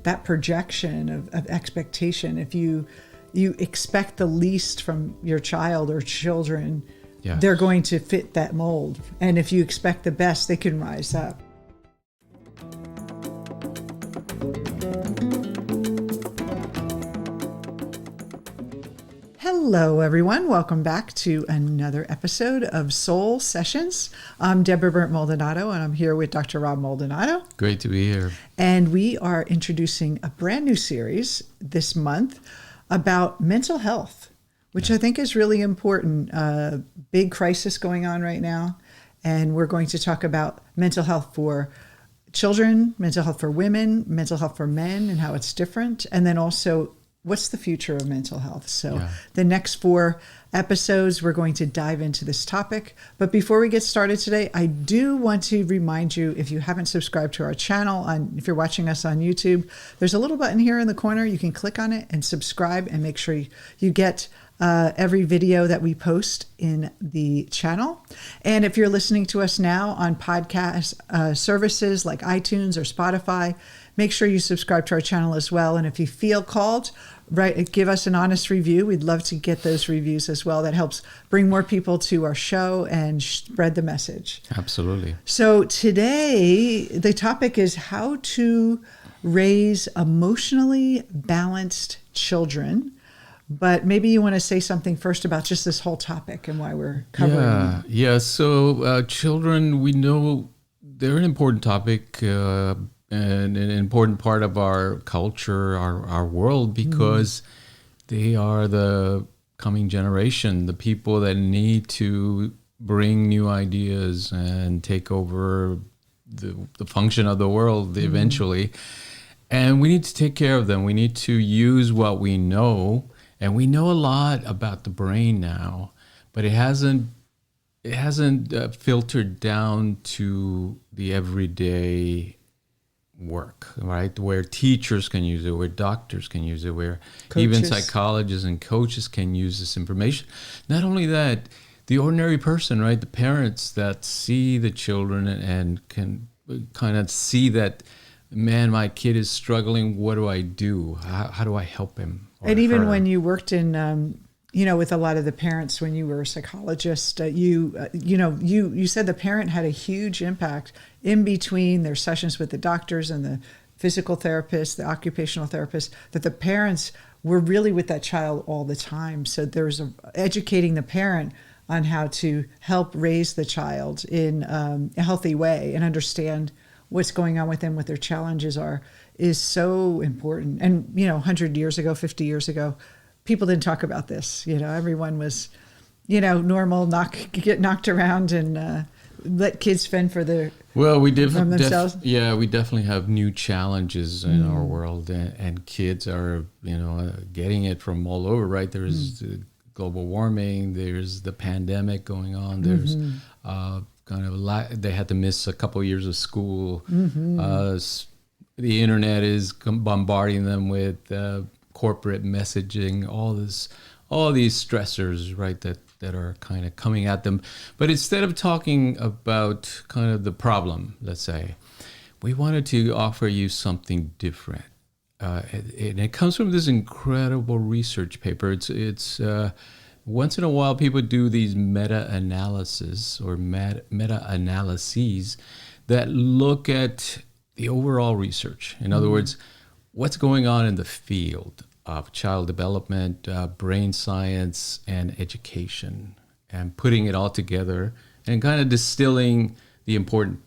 that projection of expectation. If you expect the least from your child or children, they're going to fit that mold. And if you expect the best, they can rise up. Hello, everyone. Welcome back to another episode of Soul Sessions. I'm Debra Berndt Maldonado, and I'm here with Dr. Rob Maldonado. Great to be here. And we are introducing a brand new series this month about mental health, which I think is really important. Big crisis going on right now. And we're going to talk about mental health for children, mental health for women, mental health for men, and how it's different. And then also, what's the future of mental health? So the next 4 episodes, we're going to dive into this topic. But before we get started today, I do want to remind you, if you haven't subscribed to our channel, if you're watching us on YouTube, there's a little button here in the corner. You can click on it and subscribe and make sure you get every video that we post in the channel. And if you're listening to us now on podcast services like iTunes or Spotify, make sure you subscribe to our channel as well. And if you feel called, give us an honest review. We'd love to get those reviews as well. That helps bring more people to our show and spread the message. Absolutely. So today, the topic is how to raise emotionally balanced children. But maybe you want to say something first about just this whole topic and why we're covering it. Yeah. So children, we know they're an important topic and an important part of our culture, our world, because they are the coming generation, the people that need to bring new ideas and take over the function of the world eventually. And we need to take care of them. We need to use what we know. And we know a lot about the brain now, but it hasn't filtered down to the everyday work, right? Where teachers can use it, where doctors can use it, where even psychologists and coaches can use this information. Not only that, the ordinary person, right? The parents that see the children and can kind of see that, man, my kid is struggling. What do I do? How do I help him? And even when you worked in, with a lot of the parents, when you were a psychologist, you said the parent had a huge impact in between their sessions with the doctors and the physical therapists, the occupational therapists, that the parents were really with that child all the time. So there's educating the parent on how to help raise the child in a healthy way and understand what's going on with them, what their challenges are, is so important. And, 100 years ago, 50 years ago, people didn't talk about this. Everyone was, normal, get knocked around and let kids fend for themselves. We definitely have new challenges in our world, and kids are, getting it from all over, right? There's global warming, there's the pandemic going on, there's they had to miss a couple of years of school. The internet is bombarding them with corporate messaging, all these stressors, right, that are kind of coming at them. But instead of talking about kind of the problem, let's say, we wanted to offer you something different. And it comes from this incredible research paper. It's once in a while, people do these meta-analyses or meta-analyses that look at the overall research. In other words, what's going on in the field of child development, brain science, and education, and putting it all together and kind of distilling the important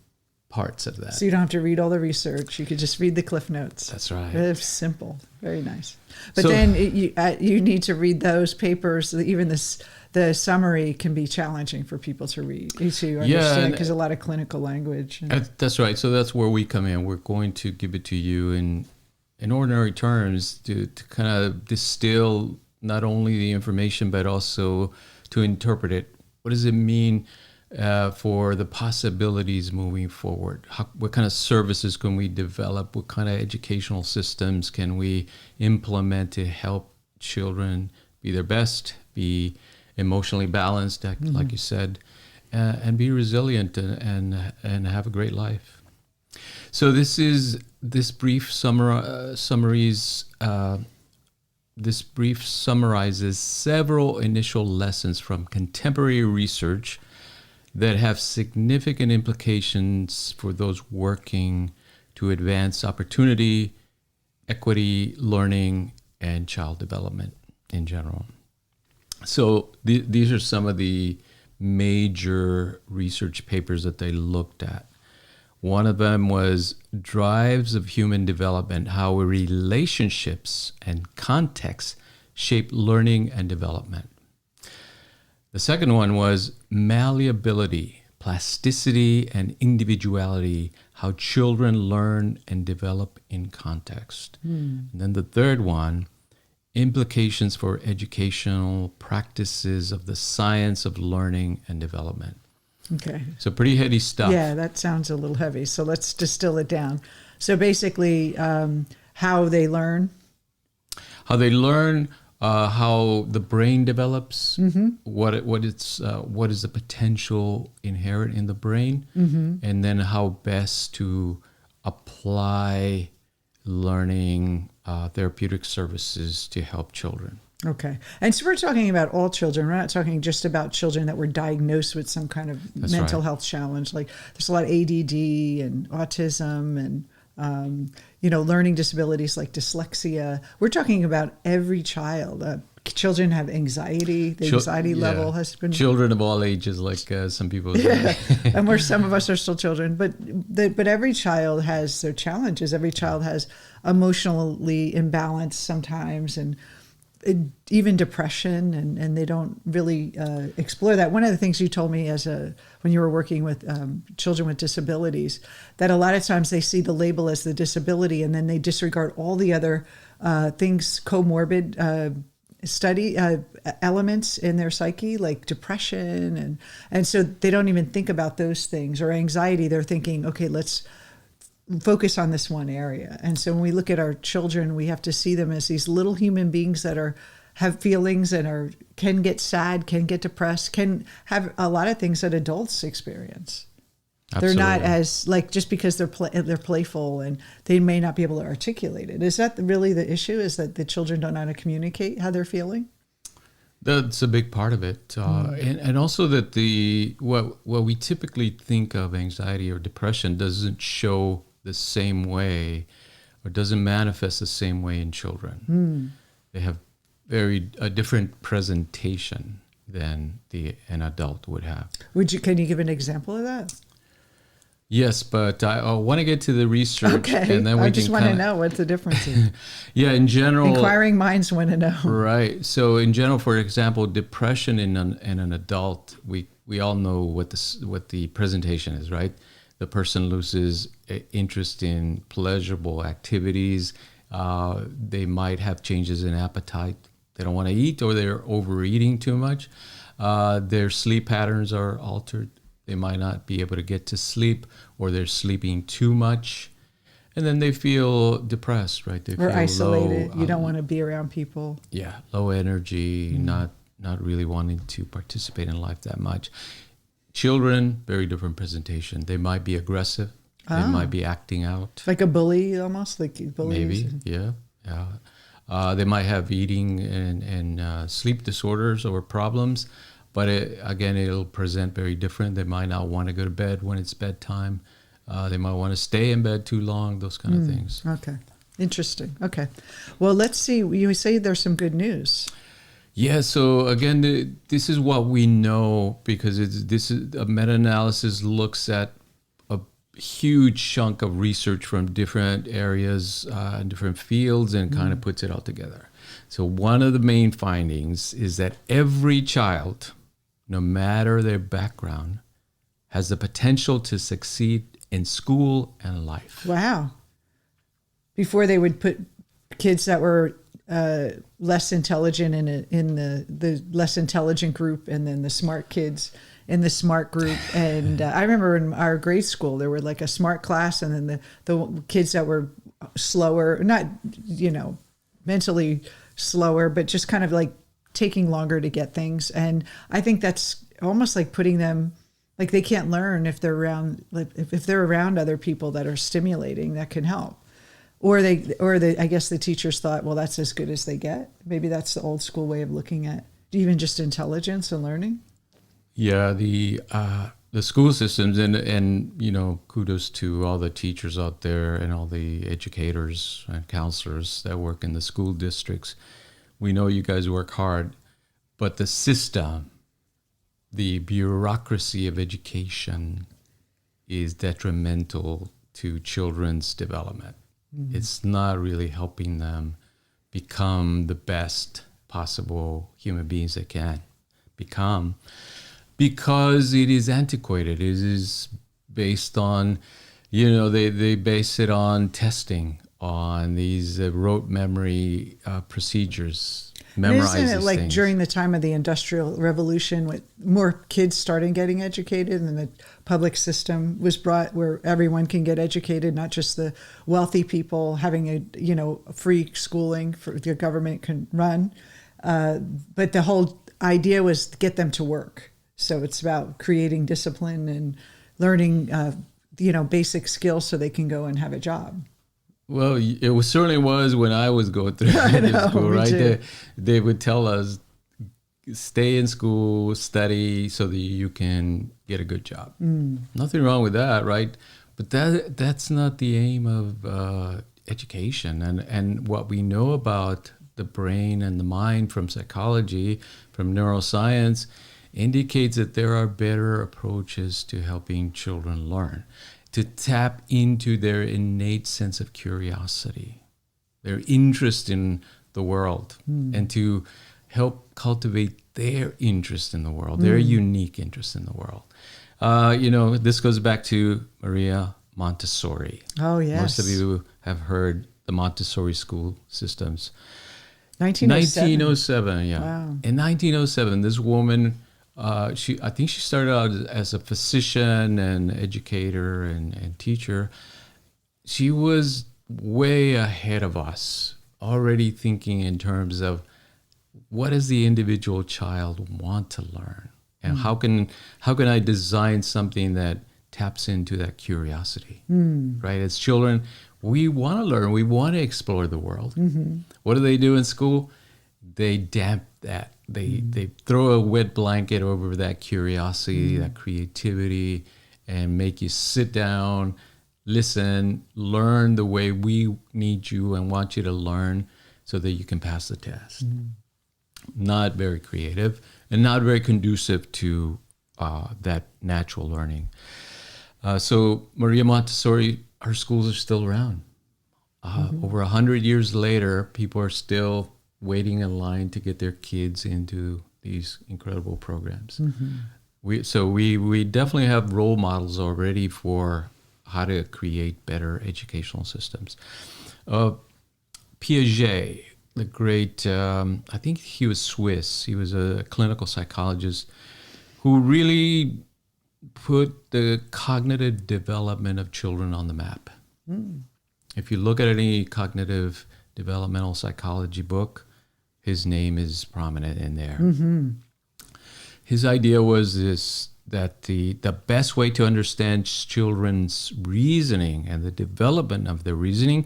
parts of that. So you don't have to read all the research. You could just read the Cliff Notes. That's right. It's simple. Very nice. But then you need to read those papers. Even the summary can be challenging for people to read, to understand, because a lot of clinical language. That's right. So that's where we come in. We're going to give it to you in ordinary terms to kind of distill not only the information, but also to interpret it. What does it mean for the possibilities moving forward? What kind of services can we develop? What kind of educational systems can we implement to help children be their best, be emotionally balanced, like you said, and be resilient and have a great life? So this is this brief summarizes several initial lessons from contemporary research that have significant implications for those working to advance opportunity, equity, learning, and child development in general. So these are some of the major research papers that they looked at. One of them was Drives of Human Development, How Relationships and Context Shape Learning and Development. The second one was Malleability, Plasticity, and Individuality, How Children Learn and Develop in Context. And then the third one, Implications for Educational Practices of the Science of Learning and Development. Okay. So pretty heady stuff. Yeah, that sounds a little heavy. So let's distill it down. So basically, how they learn. How they learn, how the brain develops, what is the potential inherent in the brain, and then how best to apply learning therapeutic services to help children. Okay. And so we're talking about all children. We're not talking just about children that were diagnosed with some kind of mental health challenge. Like there's a lot of ADD and autism and, learning disabilities like dyslexia. We're talking about every child. Children have anxiety. The anxiety level has been... Children of all ages, like some people say. Yeah. And some of us are still children. But every child has their challenges. Every child has emotionally imbalanced sometimes and even depression, and they don't really explore that. One of the things you told me when you were working with children with disabilities, that a lot of times they see the label as the disability and then they disregard all the other things, comorbid elements in their psyche, like depression, and so they don't even think about those things. Or anxiety, they're thinking, okay, let's focus on this one area. And so when we look at our children, we have to see them as these little human beings that have feelings and can get sad, can get depressed, can have a lot of things that adults experience. Absolutely. They're not as, like, just because they're playful and they may not be able to articulate it. Is that really the issue, is that the children don't know how to communicate how they're feeling? That's a big part of it. And also that what we typically think of anxiety or depression doesn't show the same way or doesn't manifest the same way in children. They have a different presentation than an adult would have. Can you give an example of that? Yes, but I want to get to the research. Okay, and then I just want to know what the difference is. Yeah, in general... Inquiring minds want to know. Right. So in general, for example, depression in an adult, we all know what the presentation is, right? The person loses interest in pleasurable activities. They might have changes in appetite. They don't want to eat, or they're overeating too much. Their sleep patterns are altered. They might not be able to get to sleep, or they're sleeping too much. And then they feel depressed, right? They feel isolated. Low, you don't want to be around people. Yeah, low energy, not really wanting to participate in life that much. Children, very different presentation. They might be aggressive. They might be acting out. Like a bully, almost, like bullies. Maybe, yeah. They might have eating and sleep disorders or problems. But it'll present very different. They might not want to go to bed when it's bedtime. They might want to stay in bed too long, those kind of things. Okay. Interesting. Okay. Well, let's see. You say there's some good news. Yeah. So again, this is what we know, because a meta-analysis looks at a huge chunk of research from different areas, different fields, and kind of puts it all together. So one of the main findings is that every child, no matter their background, has the potential to succeed in school and life. Wow. Before they would put kids that were less intelligent in the less intelligent group, and then the smart kids in the smart group. And I remember in our grade school, there were like a smart class, and then the kids that were slower, not, mentally slower, but just kind of like taking longer to get things. And I think that's almost like putting them, like they can't learn if they're around, like if they're around other people that are stimulating, that can help. or I guess the teachers thought, well, that's as good as they get. Maybe that's the old school way of looking at even just intelligence and learning. Yeah, the school systems, and kudos to all the teachers out there and all the educators and counselors that work in the school districts. We know you guys work hard, but the system, the bureaucracy of education is detrimental to children's development. Mm-hmm. It's not really helping them become the best possible human beings they can become, because it is antiquated. It is based on, they base it on testing, on these rote memory procedures. Isn't it like things. During the time of the Industrial Revolution, with more kids starting getting educated, and the public system was brought where everyone can get educated, not just the wealthy people having a free schooling for the government can run, but the whole idea was to get them to work. So it's about creating discipline and learning, basic skills so they can go and have a job. Well, it certainly was when I was going through school, right? They would tell us, stay in school, study so that you can get a good job. Nothing wrong with that, right? But that's not the aim of education. And what we know about the brain and the mind from psychology, from neuroscience, indicates that there are better approaches to helping children learn, to tap into their innate sense of curiosity, their interest in the world, and to help cultivate their interest in the world, their unique interest in the world. This goes back to Maria Montessori. Oh, yes. Most of you have heard the Montessori school systems. 1907. Yeah. Wow. In 1907, this woman, I think she started out as a physician and educator and teacher. She was way ahead of us, already thinking in terms of what does the individual child want to learn, and how can I design something that taps into that curiosity, right? As children, we want to learn, we want to explore the world. What do they do in school? They damp that. They throw a wet blanket over that curiosity, that creativity, and make you sit down, listen, learn the way we need you and want you to learn so that you can pass the test. Not very creative and not very conducive to that natural learning. So Maria Montessori, her schools are still around. Over 100 years later, people are still waiting in line to get their kids into these incredible programs. We definitely have role models already for how to create better educational systems. Piaget, the great, I think he was Swiss. He was a clinical psychologist who really put the cognitive development of children on the map. If you look at any cognitive developmental psychology book, his name is prominent in there. His idea was that the best way to understand children's reasoning and the development of their reasoning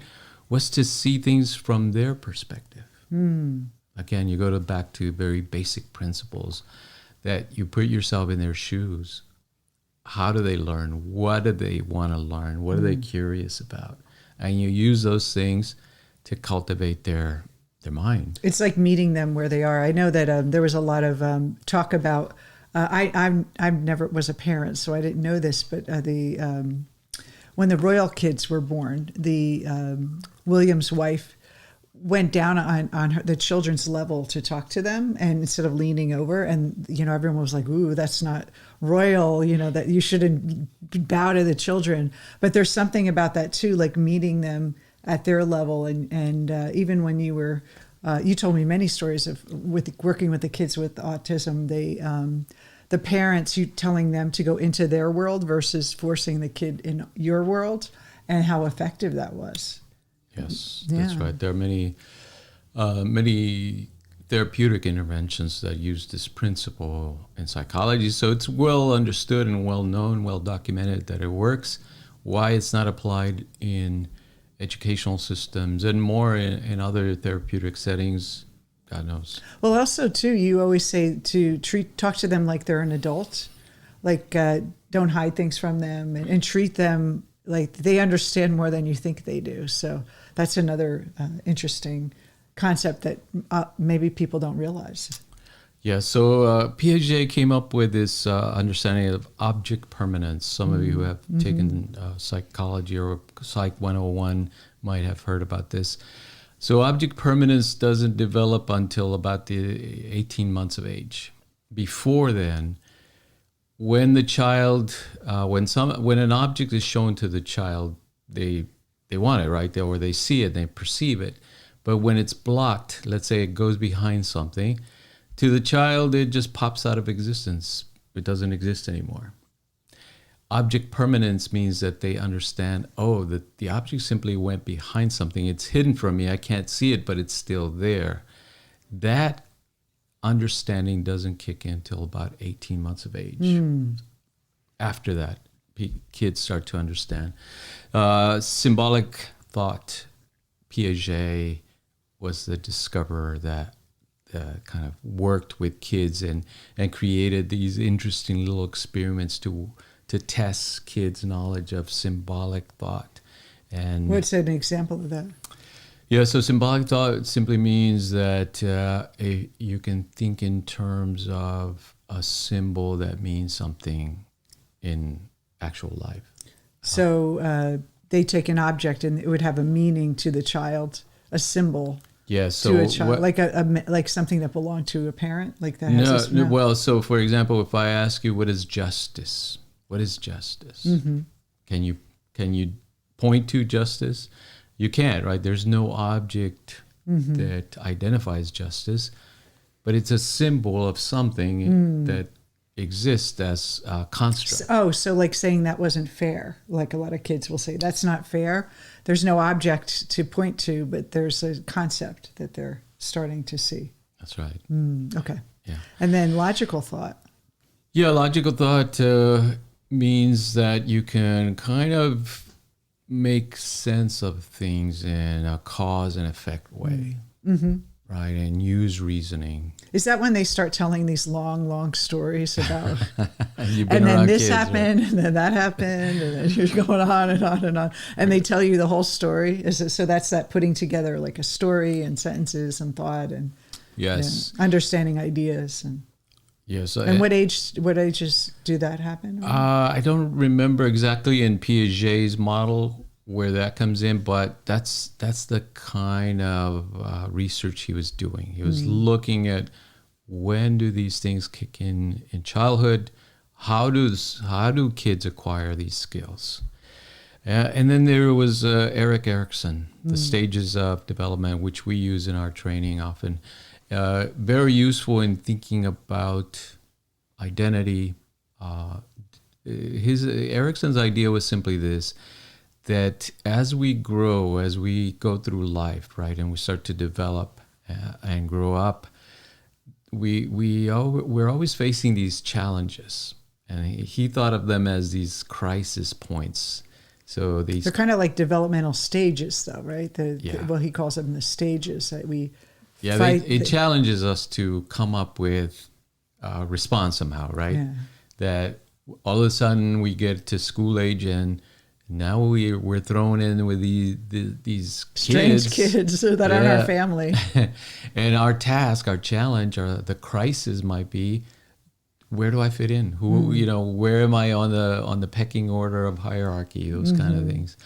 was to see things from their perspective. Again, you go back to very basic principles, that you put yourself in their shoes. How do they learn? What do they want to learn? What are they curious about? And you use those things to cultivate their mind. It's like meeting them where they are. I know that there was a lot of talk about. I never was a parent, so I didn't know this. But when the royal kids were born, the William's wife went down on the children's level to talk to them, and instead of leaning over, and everyone was like, "Ooh, that's not royal," that you shouldn't bow to the children. But there's something about that too, like meeting them at their level, and even when you were, you told me many stories of working with the kids with autism. The parents, you telling them to go into their world versus forcing the kid in your world, and how effective that was. Yes, that's right. There are many therapeutic interventions that use this principle in psychology. So it's well understood and well known, well documented that it works. Why it's not applied in educational systems and more in other therapeutic settings. God knows. Well, also too, you always say to talk to them like they're an adult, like don't hide things from them, and treat them like they understand more than you think they do. So that's another interesting concept that maybe people don't realize. Yeah, so Piaget came up with this understanding of object permanence. Some of you who have taken psychology or Psych 101 might have heard about this. So object permanence doesn't develop until about the 18 months of age. Before then, when the child, when an object is shown to the child, they want it, right? Or they see it, they perceive it. But when it's blocked, let's say it goes behind something, to the child, it just pops out of existence. It doesn't exist anymore. Object permanence means that they understand, oh, the object simply went behind something. It's hidden from me. I can't see it, but it's still there. That understanding doesn't kick in until about 18 months of age. After that, kids start to understand. Symbolic thought, Piaget was the discoverer that kind of worked with kids and created these interesting little experiments to test kids' knowledge of symbolic thought. And what's an example of that? Yeah, so symbolic thought simply means that you can think in terms of a symbol that means something in actual life. So they take an object and it would have a meaning to the child, a symbol. Yeah, so to a child, like something that belonged to a parent, like that. No, well, so for example, if I ask you, what is justice? What is justice? Mm-hmm. Can you point to justice? You can't, right? There's no object that identifies justice, but it's a symbol of something that exists as a construct. Oh, so like saying that wasn't fair. Like a lot of kids will say, that's not fair. There's no object to point to, but there's a concept that they're starting to see. That's right. Okay. Yeah. And then logical thought. Yeah, logical thought means that you can kind of make sense of things in a cause and effect way, right? And use reasoning. Is that when they start telling these long You've stories about, been and then around this kids, happened, right? and then that happened, and then you're going on and on and on, and they tell you the whole story? So that's that putting together like a story and sentences and thought and Yes, understanding ideas and. yes. And what ages do that happen? I don't remember exactly in Piaget's model where that comes in, but that's the kind of research he was doing. He was looking at when do these things kick in childhood? How do kids acquire these skills? And then there was Erik Erikson, the stages of development, which we use in our training often. Very useful in thinking about identity. Erikson's idea was simply this, that as we grow, as we go through life, right, and we start to develop and grow up, we're always facing these challenges. And he thought of them as these crisis points. So they're kind of like developmental stages, though, right? Well, he calls them the stages that we. Yeah, it challenges us to come up with a response somehow, right? Yeah. That all of a sudden we get to school age and now we're thrown in with these strange kids that aren't our family. And our task, our challenge, or the crisis might be, where do I fit in? Where am I on the pecking order of hierarchy? Those kind of things.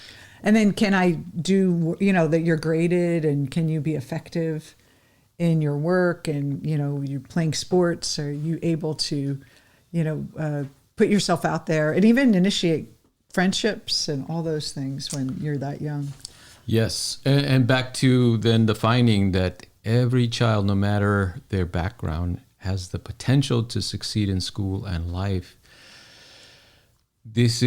And then can I do, that you're graded, and can you be effective in your work, and, you're playing sports? Are you able to, put yourself out there and even initiate friendships and all those things when you're that young? Yes. And back to then the finding that every child, no matter their background, has the potential to succeed in school and life. This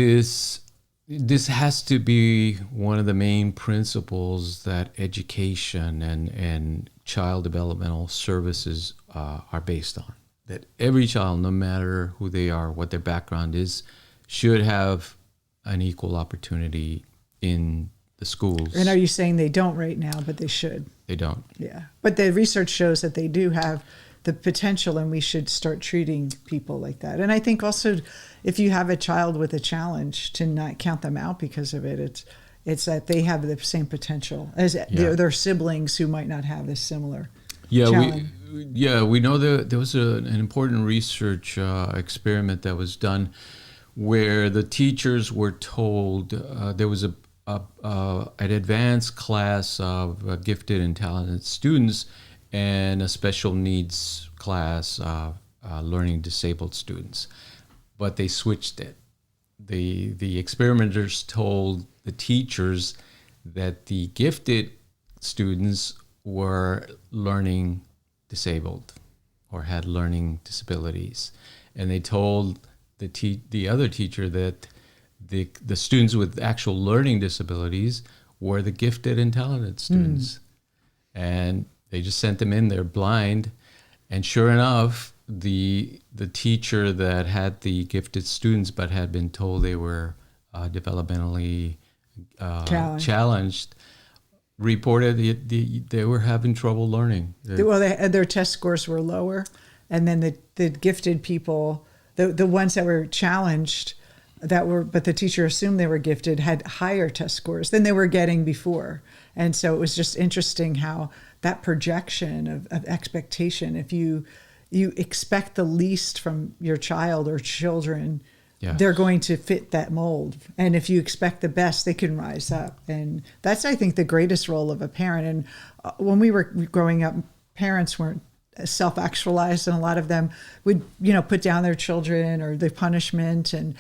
has to be one of the main principles that education and child developmental services are based on. That every child, no matter who they are, what their background is, should have an equal opportunity in the schools. And are you saying they don't right now, but they should? They don't. Yeah. But the research shows that they do have the potential, and we should start treating people like that. And I think also, if you have a child with a challenge, to not count them out because of it. It's that they have the same potential as their siblings who might not have this similar challenge. We know there was an important research experiment that was done where the teachers were told there was an advanced class of gifted and talented students and a special needs class of learning disabled students, but they switched it. The experimenters told the teachers that the gifted students were learning disabled or had learning disabilities, and they told the other teacher that the students with actual learning disabilities were the gifted and talented students. And they just sent them in there blind, and sure enough, the teacher that had the gifted students but had been told they were developmentally challenged reported they were having trouble learning. Their test scores were lower, and then the gifted people, the ones that were challenged, but the teacher assumed they were gifted, had higher test scores than they were getting before. And so it was just interesting how that projection of expectation, if you expect the least from your child or children, they're going to fit that mold. And if you expect the best, they can rise up. And that's, I think, the greatest role of a parent. And when we were growing up, parents weren't self-actualized, and a lot of them would, put down their children or the punishment and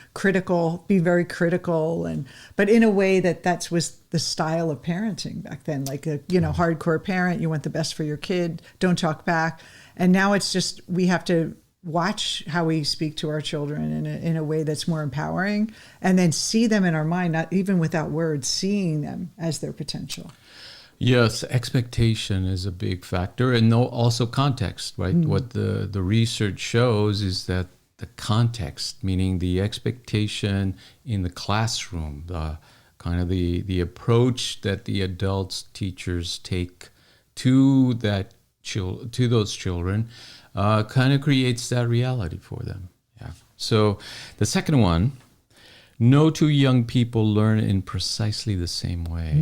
be very critical, but in a way that was the style of parenting back then, like a hardcore parent. You want the best for your kid, don't talk back. And now it's just, we have to watch how we speak to our children in a way that's more empowering, and then see them in our mind, not even without words, seeing them as their potential. Yes, expectation is a big factor, and also context, right? What the research shows is that the context, meaning the expectation in the classroom, the kind of the approach that the adults, teachers take to those children, kind of creates that reality for them. Yeah. So the second one, no two young people learn in precisely the same way.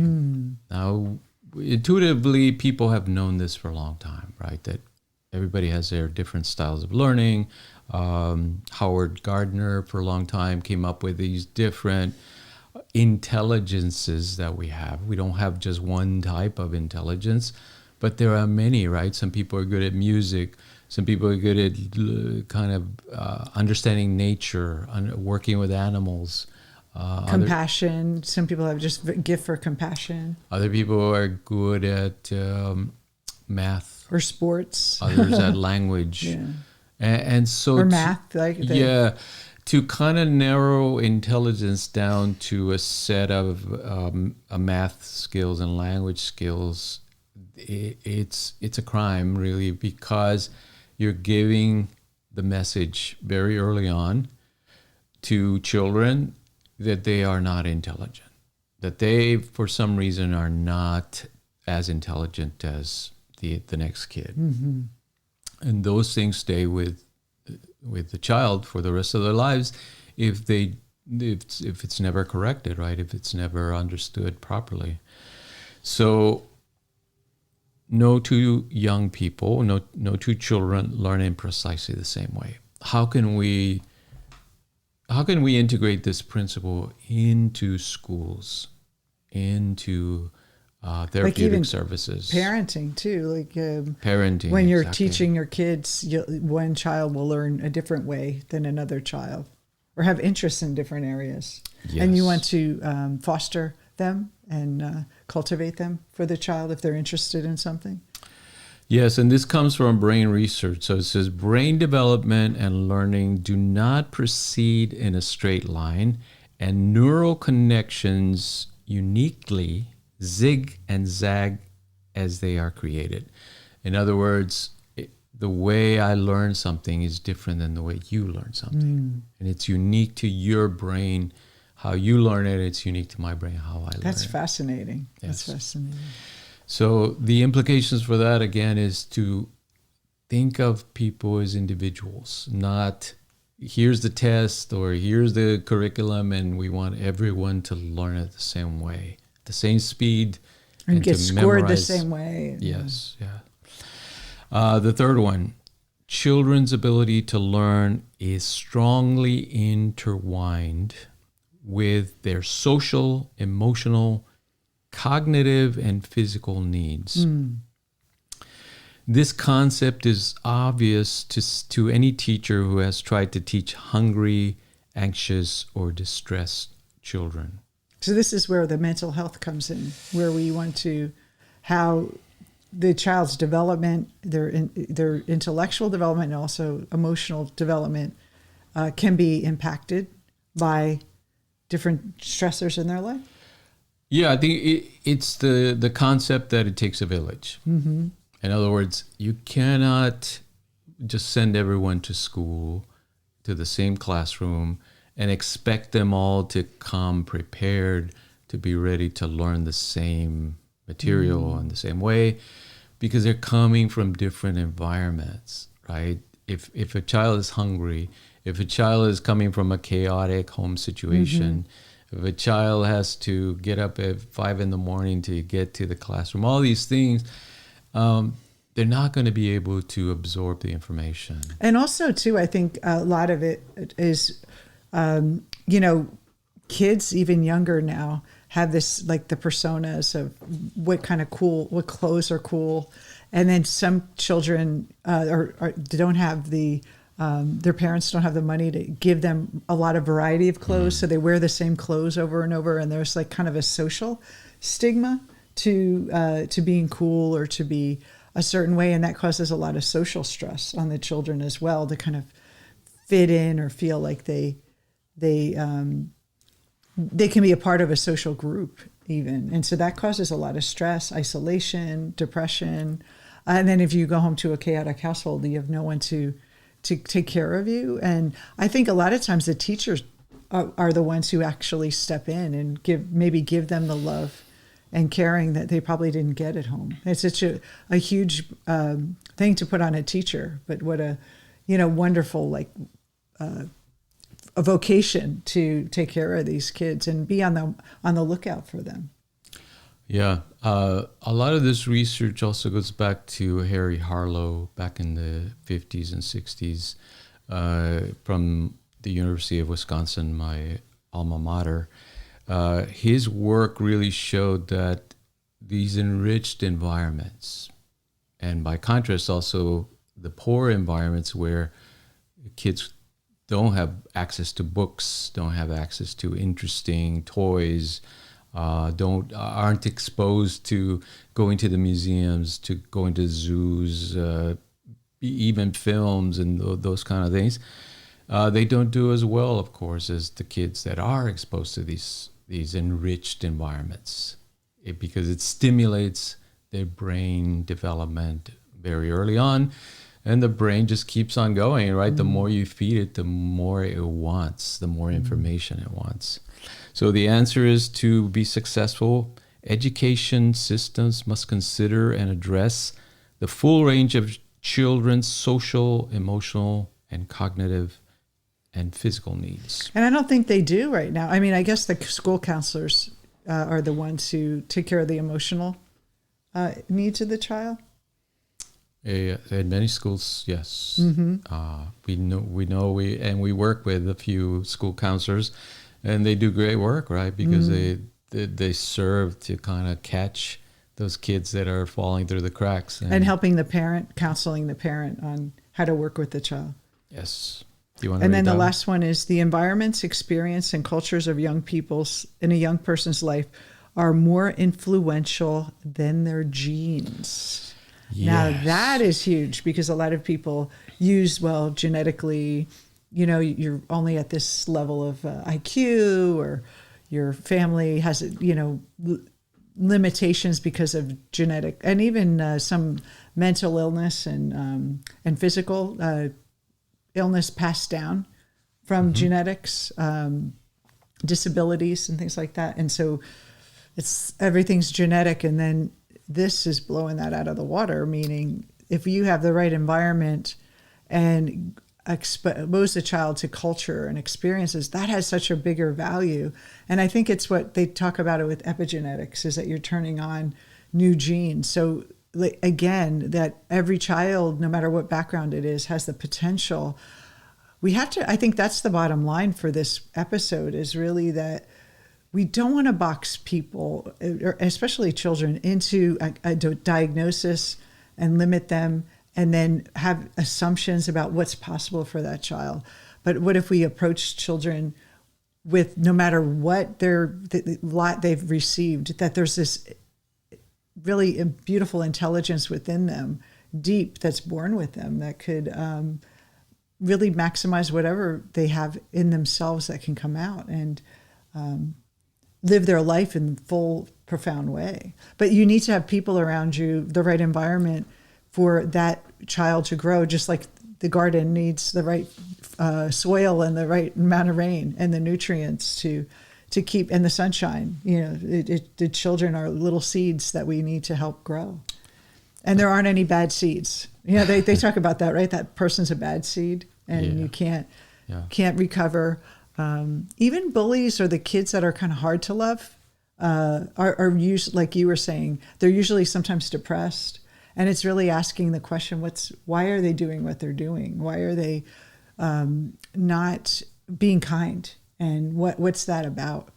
Now, intuitively, people have known this for a long time, right? That everybody has their different styles of learning. Howard Gardner, for a long time, came up with these different intelligences that we have. We don't have just one type of intelligence, but there are many, right? Some people are good at music. Some people are good at kind of understanding nature, working with animals. Compassion. Some people have just a gift for compassion. Other people are good at math or sports. Others at language, and so or math. To kind of narrow intelligence down to a set of math skills and language skills, it's a crime, really, because you're giving the message very early on to children that they are not intelligent, that they, for some reason, are not as intelligent as the next kid. And those things stay with the child for the rest of their lives if it's never corrected, right? If it's never understood properly. So no two young people, no two children learn in precisely the same way. How can we integrate this principle into schools, into therapeutic services? Parenting too, parenting. When you're teaching your kids, one child will learn a different way than another child, or have interests in different areas. Yes. And you want to foster them and cultivate them for the child if they're interested in something. Yes, and this comes from brain research. So it says brain development and learning do not proceed in a straight line, and neural connections uniquely zig and zag as they are created. In other words, the way I learn something is different than the way you learn something. And it's unique to your brain how you learn it, it's unique to my brain, how I learn That's it. fascinating. Yes. That's fascinating. So the implications for that, again, is to think of people as individuals, not here's the test or here's the curriculum and we want everyone to learn it the same way, the same speed. And get to scored memorize. the same way. Yes, yeah. The third one, children's ability to learn is strongly intertwined with their social, emotional, cognitive, and physical needs. This concept is obvious to any teacher who has tried to teach hungry, anxious, or distressed children. So this is where the mental health comes in, where we want to, how the child's development, their intellectual development, and also emotional development can be impacted by different stressors in their life. Yeah, I think it's the concept that it takes a village. Mm-hmm. In other words, you cannot just send everyone to school, to the same classroom, and expect them all to come prepared to be ready to learn the same material in the same way, because they're coming from different environments, right? If a child is hungry, if a child is coming from a chaotic home situation, if a child has to get up at 5 a.m. to get to the classroom, all these things, they're not going to be able to absorb the information. And also, too, I think a lot of it is, kids even younger now have this, like the personas of what clothes are cool. And then some children don't have their parents don't have the money to give them a lot of variety of clothes. So they wear the same clothes over and over. And there's like kind of a social stigma to being cool or to be a certain way. And that causes a lot of social stress on the children as well, to kind of fit in or feel like they can be a part of a social group even. And so that causes a lot of stress, isolation, depression. And then if you go home to a chaotic household, you have no one to take care of you. And I think a lot of times the teachers are the ones who actually step in and give them the love and caring that they probably didn't get at home. It's such a huge thing to put on a teacher, but what a wonderful a vocation to take care of these kids and be on the lookout for them. Yeah, a lot of this research also goes back to Harry Harlow back in the 50s and 60s from the University of Wisconsin, my alma mater. His work really showed that these enriched environments, and by contrast also the poor environments where kids don't have access to books, don't have access to interesting toys, aren't exposed to going to the museums, to going to zoos, even films and those kind of things. They don't do as well, of course, as the kids that are exposed to these enriched environments, because it stimulates their brain development very early on, and the brain just keeps on going, right? The more you feed it, the more it wants, the more information it wants. So the answer is, to be successful, education systems must consider and address the full range of children's social, emotional, and cognitive and physical needs. And I don't think they do right now. I mean, I guess the school counselors are the ones who take care of the emotional needs of the child. In many schools, yes. Mm-hmm. We work with a few school counselors, and they do great work, right? Because they serve to kind of catch those kids that are falling through the cracks. And helping the parent, counseling the parent on how to work with the child. Yes. Do you want to And then the down? last one is, the environments, experience, and cultures of young people's in a young person's life are more influential than their genes. Yes. Now that is huge, because a lot of people use, genetically, you're only at this level of IQ, or your family has, limitations because of genetic, and even some mental illness and physical illness passed down from genetics. disabilities and things like that. And so everything's genetic, and then this is blowing that out of the water, meaning if you have the right environment and expose the child to culture and experiences, that has such a bigger value. And I think it's what they talk about it with epigenetics, is that you're turning on new genes. So again, that every child, no matter what background it is, has the potential. We have to, I think that's the bottom line for this episode, is really that we don't want to box people, especially children, into a diagnosis and limit them and then have assumptions about what's possible for that child. But what if we approach children with, no matter what they've received, that there's this really beautiful intelligence within them, deep, that's born with them, that could really maximize whatever they have in themselves that can come out and live their life in full, profound way. But you need to have people around you, the right environment for that child to grow, just like the garden needs the right soil and the right amount of rain and the nutrients to keep, and the sunshine. You know, the children are little seeds that we need to help grow. And there aren't any bad seeds. You know, they talk about that, right? That person's a bad seed and you can't recover. Even bullies or the kids that are kind of hard to love are usually, like you were saying, they're usually sometimes depressed. And it's really asking the question, why are they doing what they're doing? Why are they not being kind? And what's that about?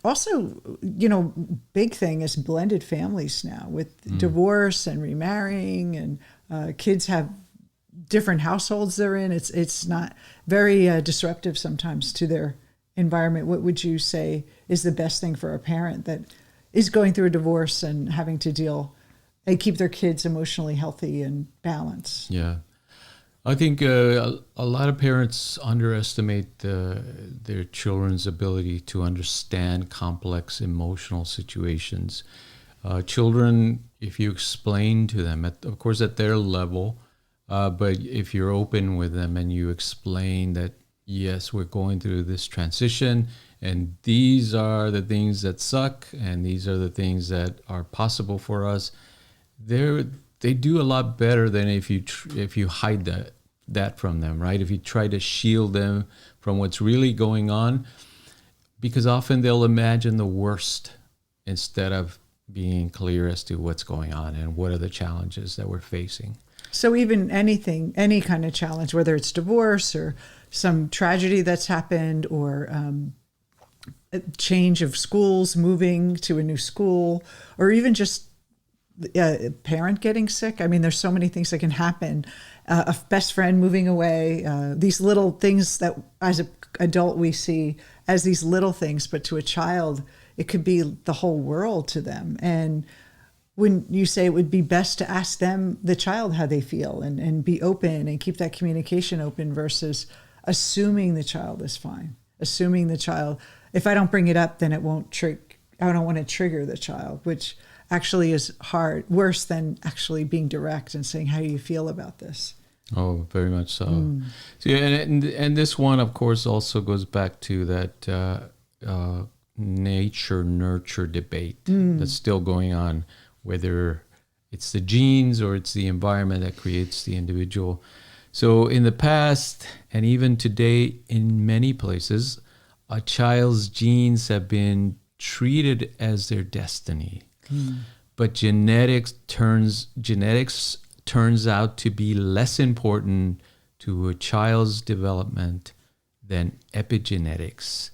Also, you know, big thing is blended families now with divorce and remarrying, and kids have different households they're in. It's not very disruptive sometimes to their environment. What would you say is the best thing for a parent that is going through a divorce and having to deal and keep their kids emotionally healthy and balanced? Yeah. I think a lot of parents underestimate their children's ability to understand complex emotional situations. Children, if you explain to them, of course at their level, but if you're open with them and you explain that, yes, we're going through this transition, and these are the things that suck, and these are the things that are possible for us, they do a lot better than if you hide that from them, right? If you try to shield them from what's really going on, because often they'll imagine the worst instead of being clear as to what's going on and what are the challenges that we're facing. So even anything, any kind of challenge, whether it's divorce or some tragedy that's happened, or a change of schools, moving to a new school, or even just a parent getting sick. I mean, there's so many things that can happen. A best friend moving away, these little things that as an adult we see as these little things, but to a child, it could be the whole world to them. And when you say it would be best to ask them, the child, how they feel, and be open and keep that communication open versus assuming the child is fine. Assuming the child, if I don't bring it up, then it won't I don't want to trigger the child, which actually is worse than actually being direct and saying, how do you feel about this? Oh, very much so. So and this one, of course, also goes back to that nature-nurture debate that's still going on, whether it's the genes or it's the environment that creates the individual. So in the past, and even today in many places, a child's genes have been treated as their destiny. But genetics turns out to be less important to a child's development than epigenetics,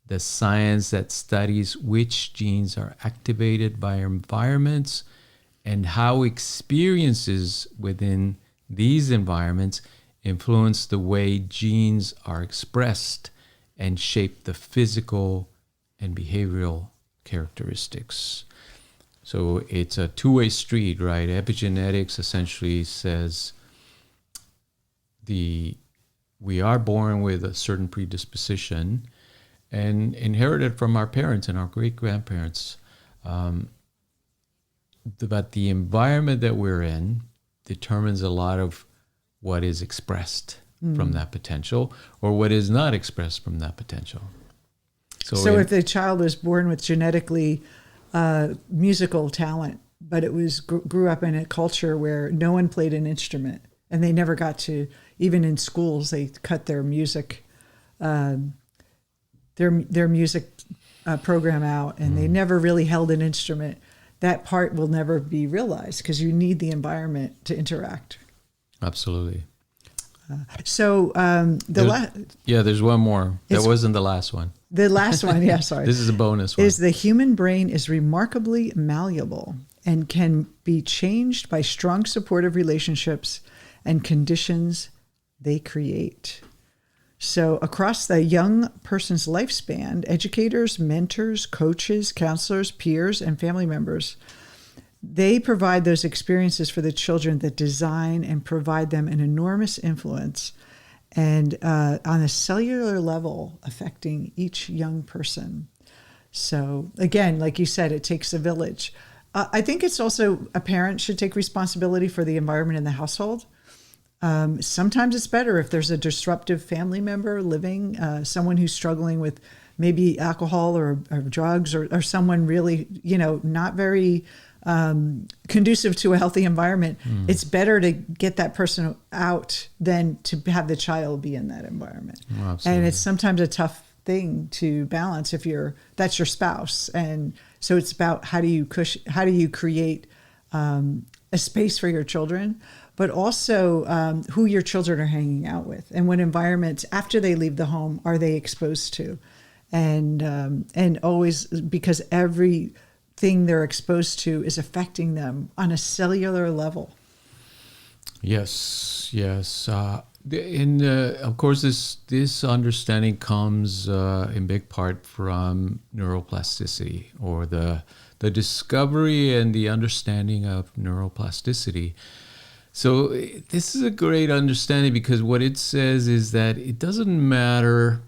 the science that studies which genes are activated by environments and how experiences within these environments influence the way genes are expressed and shape the physical and behavioral characteristics. So it's a two-way street, right? Epigenetics essentially says we are born with a certain predisposition and inherited from our parents and our great-grandparents. But the environment that we're in determines a lot of what is expressed from that potential or what is not expressed from that potential. So if the child was born with genetically musical talent, but it was grew up in a culture where no one played an instrument, and they never got to, even in schools, they cut their music, their music program out, and they never really held an instrument. That part will never be realized because you need the environment to interact. Absolutely. There's one more. That wasn't the last one. The last one, yeah, sorry. This is a bonus one. Is the human brain is remarkably malleable and can be changed by strong supportive relationships and conditions they create. So across the young person's lifespan, educators, mentors, coaches, counselors, peers, and family members, they provide those experiences for the children that design and provide them an enormous influence and on a cellular level affecting each young person. So again, like you said, it takes a village. I think it's also a parent should take responsibility for the environment in the household. Sometimes it's better if there's a disruptive family member living, someone who's struggling with maybe alcohol or drugs or someone really, not very conducive to a healthy environment. It's better to get that person out than to have the child be in that environment. Oh, and it's sometimes a tough thing to balance if that's your spouse. And so it's about how do you create a space for your children, but also who your children are hanging out with and what environments after they leave the home are they exposed to, and always, because everything they're exposed to is affecting them on a cellular level. Yes. Of course, this understanding comes in big part from neuroplasticity, or the discovery and the understanding of neuroplasticity. So this is a great understanding because what it says is that it doesn't matter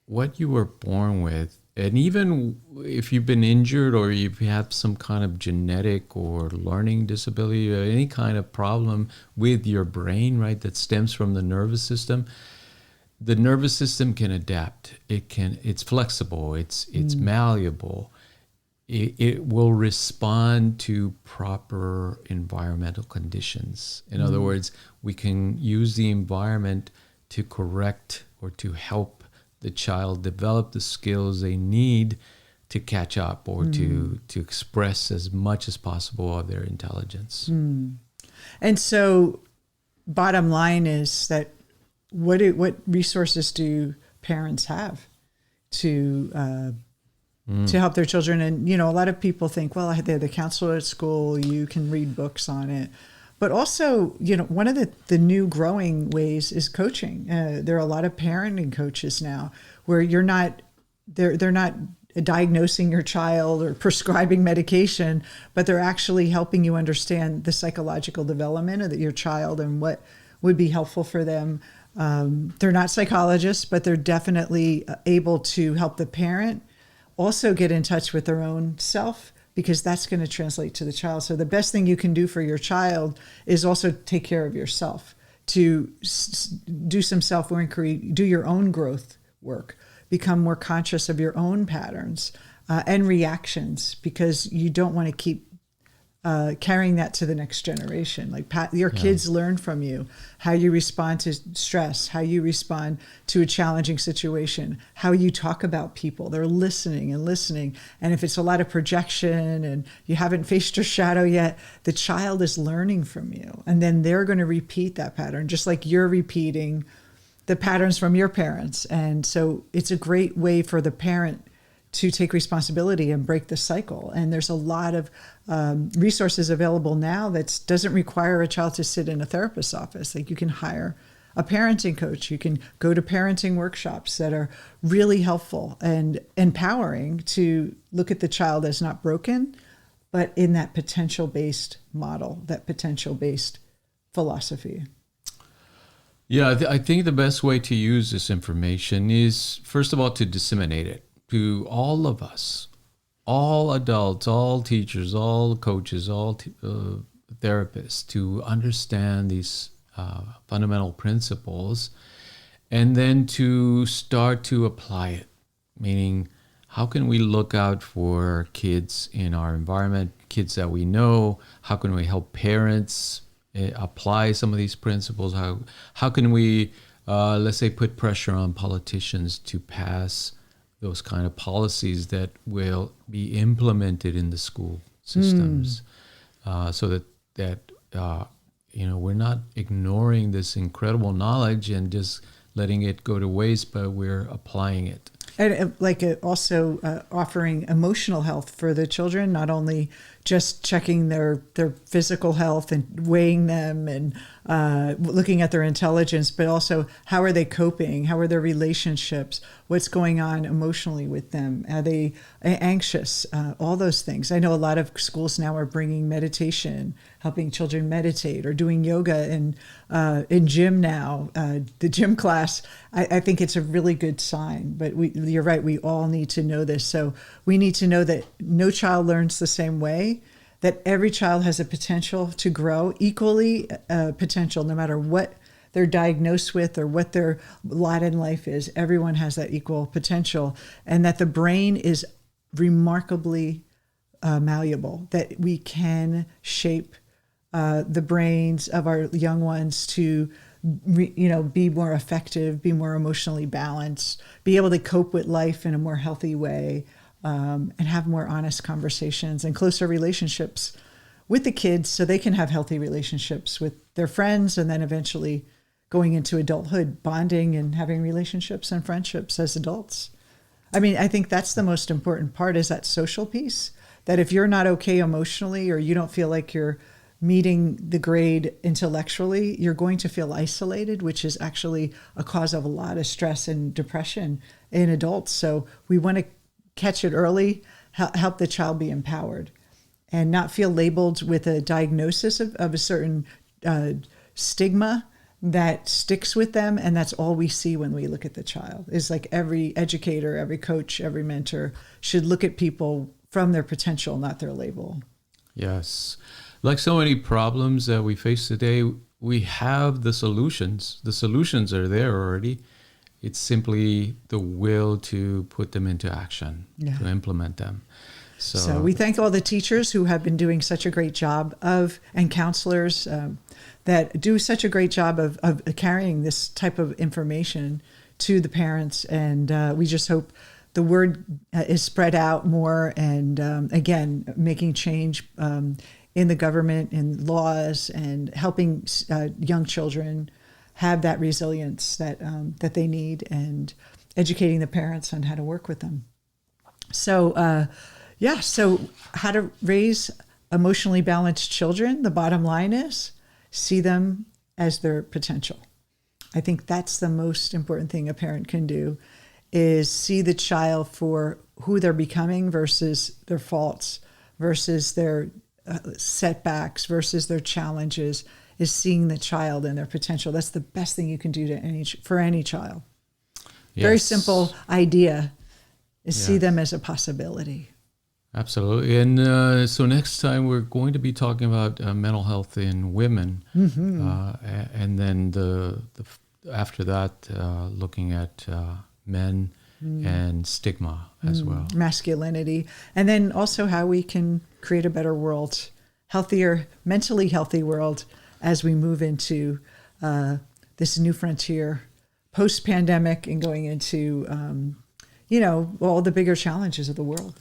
what you were born with, and even if you've been injured or you have some kind of genetic or learning disability or any kind of problem with your brain, right, that stems from the nervous system can adapt. It's flexible. It's malleable. It will respond to proper environmental conditions. In other words, we can use the environment to correct or to help the child develop the skills they need to catch up or to express as much as possible of their intelligence. And so bottom line is that what resources do parents have to help their children? And, a lot of people think, well, they're the counselor at school, you can read books on it. But also, one of the new growing ways is coaching. There are a lot of parenting coaches now where they're not diagnosing your child or prescribing medication, but they're actually helping you understand the psychological development of your child and what would be helpful for them. They're not psychologists, but they're definitely able to help the parent also get in touch with their own self, because that's going to translate to the child. So the best thing you can do for your child is also take care of yourself, to do some self-inquiry, do your own growth work, become more conscious of your own patterns and reactions, because you don't want to keep carrying that to the next generation. Like your kids learn from you, how you respond to stress, how you respond to a challenging situation, how you talk about people. They're listening. And if it's a lot of projection and you haven't faced your shadow yet, the child is learning from you. And then they're going to repeat that pattern, just like you're repeating the patterns from your parents. And so it's a great way for the parent to take responsibility and break the cycle. And there's a lot of resources available now that doesn't require a child to sit in a therapist's office. Like you can hire a parenting coach. You can go to parenting workshops that are really helpful and empowering to look at the child as not broken, but in that potential-based model, that potential-based philosophy. Yeah, I think the best way to use this information is, first of all, to disseminate it to all of us, all adults, all teachers, all coaches, all therapists, to understand these fundamental principles, and then to start to apply it. meaning how can we look out for kids in our environment, kids that we know? How can we help parents apply some of these principles? How can we, let's say, put pressure on politicians to pass those kind of policies that will be implemented in the school systems, so that we're not ignoring this incredible knowledge and just letting it go to waste, but we're applying it. And also offering emotional health for the children, not only just checking their physical health and weighing them and looking at their intelligence, but also how are they coping? How are their relationships? What's going on emotionally with them? Are they anxious? All those things. I know a lot of schools now are bringing meditation, helping children meditate, or doing yoga in gym now. The gym class, I think it's a really good sign. But you're right, we all need to know this. So we need to know that no child learns the same way, that every child has a potential to grow, equally potential, no matter what they're diagnosed with or what their lot in life is. Everyone has that equal potential, and that the brain is remarkably malleable, that we can shape the brains of our young ones to be more effective, be more emotionally balanced, be able to cope with life in a more healthy way, and have more honest conversations and closer relationships with the kids, so they can have healthy relationships with their friends, and then eventually going into adulthood, bonding and having relationships and friendships as adults. I mean, I think that's the most important part, is that social piece, that if you're not okay emotionally, or you don't feel like you're meeting the grade intellectually, you're going to feel isolated, which is actually a cause of a lot of stress and depression in adults. So we want to catch it early, help the child be empowered, and not feel labeled with a diagnosis of a certain stigma that sticks with them. And that's all we see when we look at the child. Is like every educator, every coach, every mentor should look at people from their potential, not their label. Yes. Like so many problems that we face today, we have the solutions. The solutions are there already. It's simply the will to put them into action, to implement them. So we thank all the teachers who have been doing such a great job and counselors that do such a great job of carrying this type of information to the parents. And we just hope the word is spread out more, and again, making change in the government, in laws, and helping young children have that resilience that they need, and educating the parents on how to work with them. So, so how to raise emotionally balanced children. The bottom line is see them as their potential. I think that's the most important thing a parent can do, is see the child for who they're becoming versus their faults, versus their setbacks, versus their challenges, is seeing the child and their potential. That's the best thing you can do for any child. Yes. Very simple idea is see them as a possibility. Absolutely. And so next time we're going to be talking about mental health in women. And then after that, looking at men and stigma as well. Masculinity. And then also how we can create a better world, healthier, mentally healthy world as we move into this new frontier post-pandemic and going into, all the bigger challenges of the world.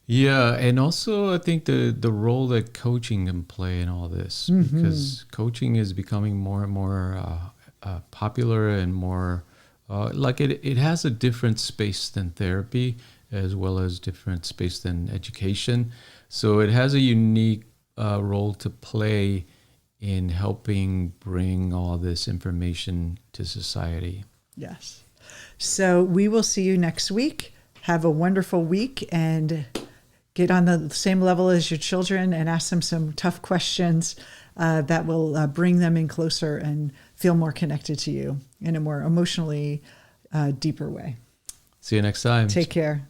Yeah, and also I think the role that coaching can play in all this, because coaching is becoming more and more popular and more it has a different space than therapy, as well as different space than education. So it has a unique role to play in helping bring all this information to society. Yes. So we will see you next week. Have a wonderful week, and get on the same level as your children and ask them some tough questions that will bring them in closer and feel more connected to you in a more emotionally deeper way. See you next time. Take care.